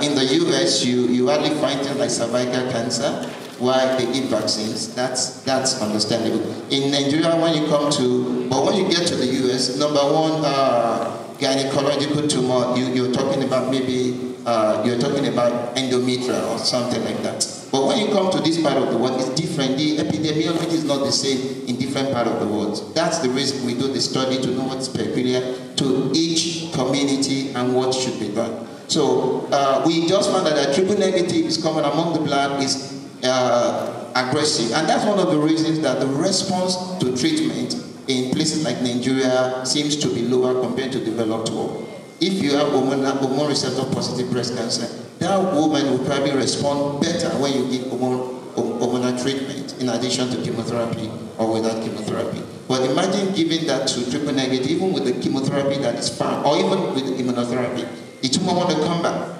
In the US, you hardly find things like cervical cancer, why they give vaccines. That's understandable. In Nigeria, when you get to the US, number one, gynecological tumor, you're talking about maybe, you're talking about endometrial or something like that. But when you come to this part of the world, it's different. The epidemiology is not the same in different parts of the world. That's the reason we do the study, to know what's peculiar to each community and what should be done. So we just found that triple negative is common among the black, is aggressive. And that's one of the reasons that the response to treatment in places like Nigeria seems to be lower compared to developed world. If you have hormone receptor positive breast cancer, that woman will probably respond better when you give hormonal treatment in addition to chemotherapy or without chemotherapy. But imagine giving that to triple negative, even with the chemotherapy that is found, or even with immunotherapy. The tumor wants to come back,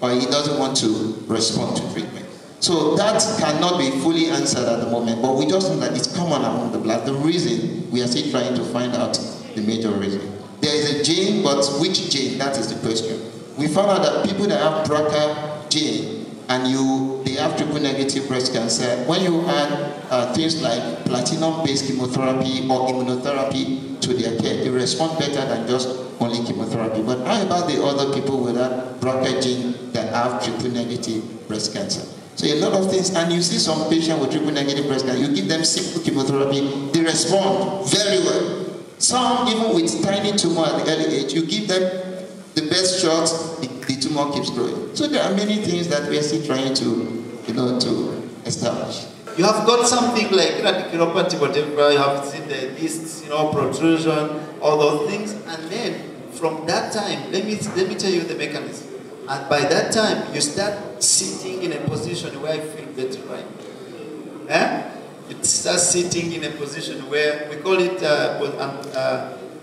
or he doesn't want to respond to treatment. So that cannot be fully answered at the moment, but we just know that it's common among the black. The reason, we are still trying to find out the major reason. There is a gene, but which gene? That is the question. We found out that people that have BRCA gene and they have triple negative breast cancer, when you add things like platinum-based chemotherapy or immunotherapy to their care, they respond better than just only chemotherapy. But how about the other people with that BRCA gene that have triple negative breast cancer? So a lot of things, and you see some patients with triple negative breast cancer, you give them simple chemotherapy, they respond very well. Some, even with tiny tumor at the early age, you give them the best shots, the tumor keeps growing. So there are many things that we are still trying to, to establish. You have got something like radiculopathy, whatever, you have seen the discs, protrusion, all those things, and then from that time, let me tell you the mechanism. And by that time, you start sitting in a position where you feel better, right? It starts sitting in a position where we call it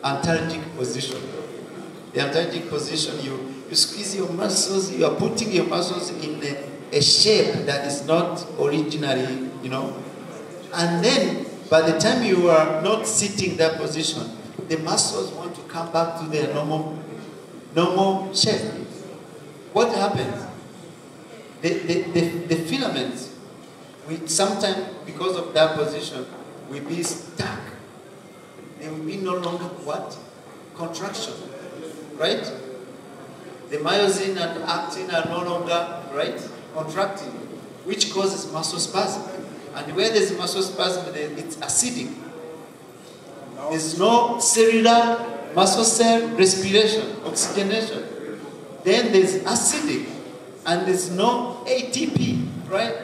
antalgic position. The antalgic position, you squeeze your muscles, you are putting your muscles in a shape that is not originally, And then, by the time you are not sitting in that position, the muscles want to come back to their normal shape. What happens? The filaments, sometimes because of that position, will be stuck. There will be no longer what? Contraction, right? The myosin and actin are no longer, right, contracting, which causes muscle spasm. And where there's muscle spasm, it's acidic. There's no cellular muscle cell respiration, oxygenation. Then there's acidic, and there's no ATP, right?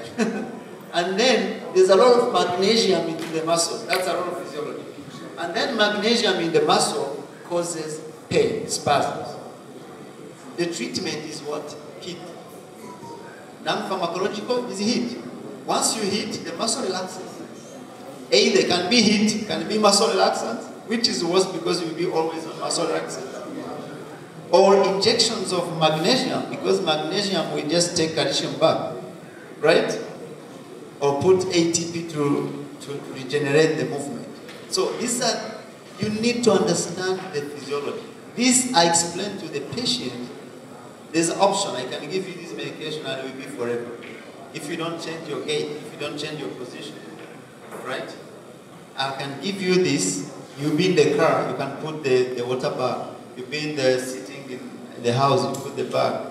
And then there's a lot of magnesium into the muscle. That's a lot of physiology. And then magnesium in the muscle causes pain, spasms. The treatment is what? Heat. Non-pharmacological is heat. Once you heat, the muscle relaxes. Either can be heat, can be muscle relaxant, which is worse because you will be always on muscle relaxant. Or injections of magnesium, because magnesium will just take calcium back, right? Or put ATP to regenerate the movement. So you need to understand the physiology. This I explain to the patient. There's an option. I can give you this medication and it will be forever. If you don't change your gait, if you don't change your position, right? I can give you this. You be in the car, you can put the water bag. You be in the sitting in the house, you put the bag.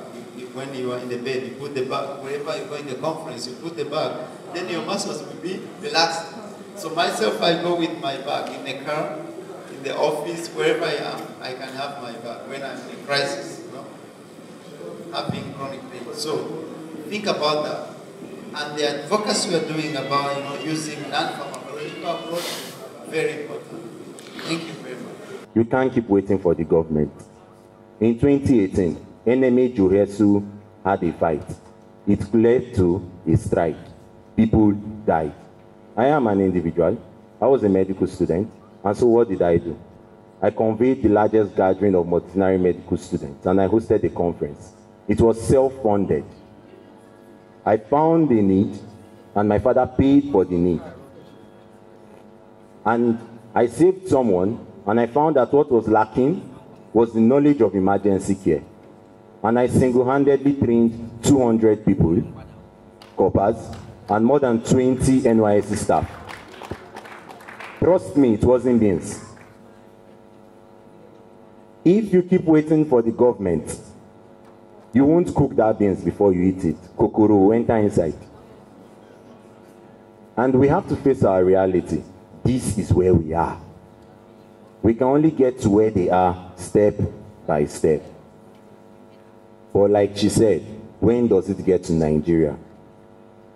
When you are in the bed, you put the bag. Wherever you go in the conference, you put the bag. Then your muscles will be relaxed. So myself, I go with my bag in the car, in the office, wherever I am, I can have my bag when I'm in crisis, having chronic pain. So think about that. And the advocacy we are doing about using non-pharmacological approach, very important. Thank you very much. You can't keep waiting for the government. In 2018, enemy Juhesu had a fight. It led to a strike. People died. I am an individual. I was a medical student. And so what did I do? I convened the largest gathering of multidisciplinary medical students, and I hosted a conference. It was self-funded. I found the need, and my father paid for the need. And I saved someone, and I found that what was lacking was the knowledge of emergency care. and I single-handedly trained 200 people, corpers, and more than 20 NYSC staff. Trust me, it wasn't beans. If you keep waiting for the government, you won't cook that beans before you eat it. Kokoro will enter inside. And we have to face our reality. This is where we are. We can only get to where they are step by step. But like she said, when does it get to Nigeria?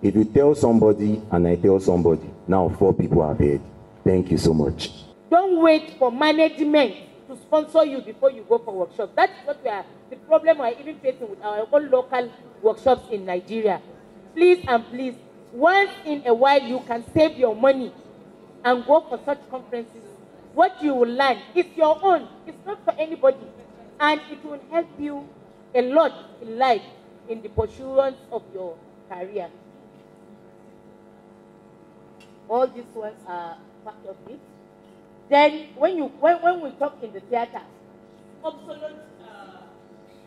If you tell somebody and I tell somebody, now 4 people have heard. Thank you so much. Don't wait for management to sponsor you before you go for workshops. That's what we are, the problem we are even facing with our own local workshops in Nigeria. Please and please, once in a while you can save your money and go for such conferences. What you will learn is your own. It's not for anybody. And it will help you a lot in life in the pursuance of your career. All these ones are part of it. Then when we talk in the theater, obsolete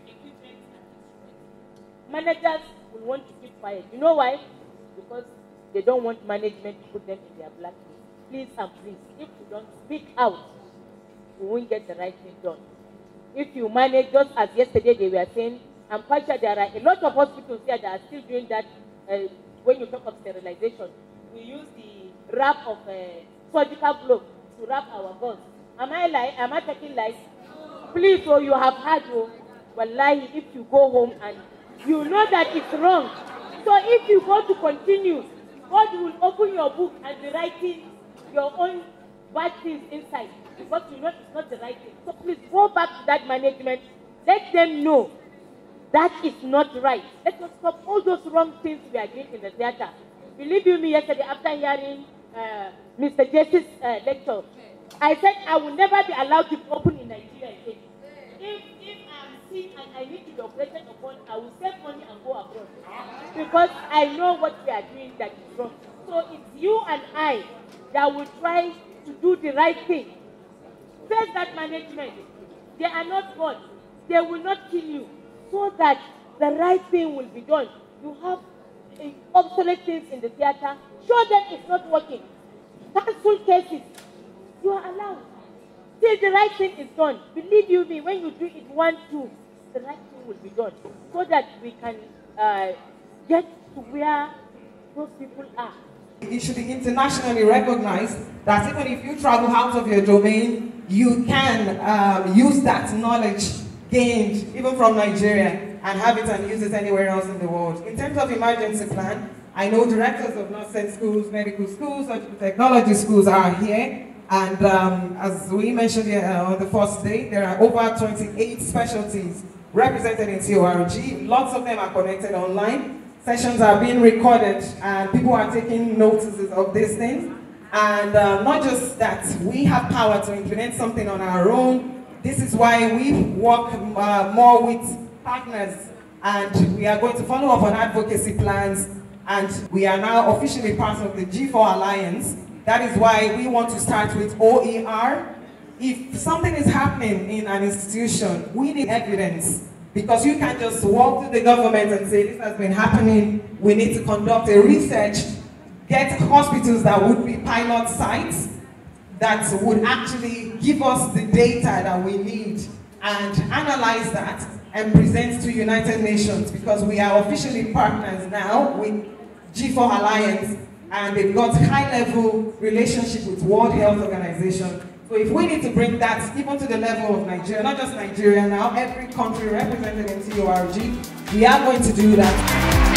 equipment and managers will want to keep quiet. You know why? Because they don't want management to put them in their blacklist. Please and please, if you don't speak out, you won't get the right thing done. If you manage, just as yesterday they were saying, I'm quite sure there are a lot of hospitals here that are still doing that. When you talk of sterilization, we use the wrap of surgical gloves to wrap our guns. Am I taking lies? Please, oh, you have had, oh, wallahi, if you go home and you know that it's wrong. So if you go to continue, God will open your book and be writing your own bad things inside, because you know it's not the right thing. So please go back to that management. Let them know that is not right. Let us stop all those wrong things we are doing in the theater. Believe you me, yesterday after hearing Mr. Jesse's lecture, I said I will never be allowed to open in Nigeria again. If I'm sick and I need to be operated upon, I will save money and go abroad. Because I know what we are doing that is wrong. So it's you and I that will try to do the right thing. Face that management. They are not God. They will not kill you. So that the right thing will be done. You have obsolete things in the theater. Show them it's not working. Cancel cases. You are allowed. Till the right thing is done. Believe you me, when you do it 1, 2, the right thing will be done. So that we can get to where those people are. It should be internationally recognized that even if you travel out of your domain, you can use that knowledge gained even from Nigeria and have it and use it anywhere else in the world. In terms of emergency plan, I know directors of nursing schools, medical schools, surgical technology schools are here. And as we mentioned here on the first day, there are over 28 specialties represented in TORG. Lots of them are connected online. Sessions are being recorded and people are taking notices of these things. And not just that, we have power to implement something on our own. This is why we work more with partners, and we are going to follow up on advocacy plans, and we are now officially part of the G4 Alliance. That is why we want to start with OER. If something is happening in an institution, we need evidence. Because you can't just walk to the government and say, this has been happening, we need to conduct a research, get hospitals that would be pilot sites, that would actually give us the data that we need, and analyze that and present to United Nations, because we are officially partners now with G4 Alliance, and they've got high-level relationship with World Health Organization. So if we need to bring that even to the level of Nigeria, not just Nigeria now, every country represented in TORG, we are going to do that.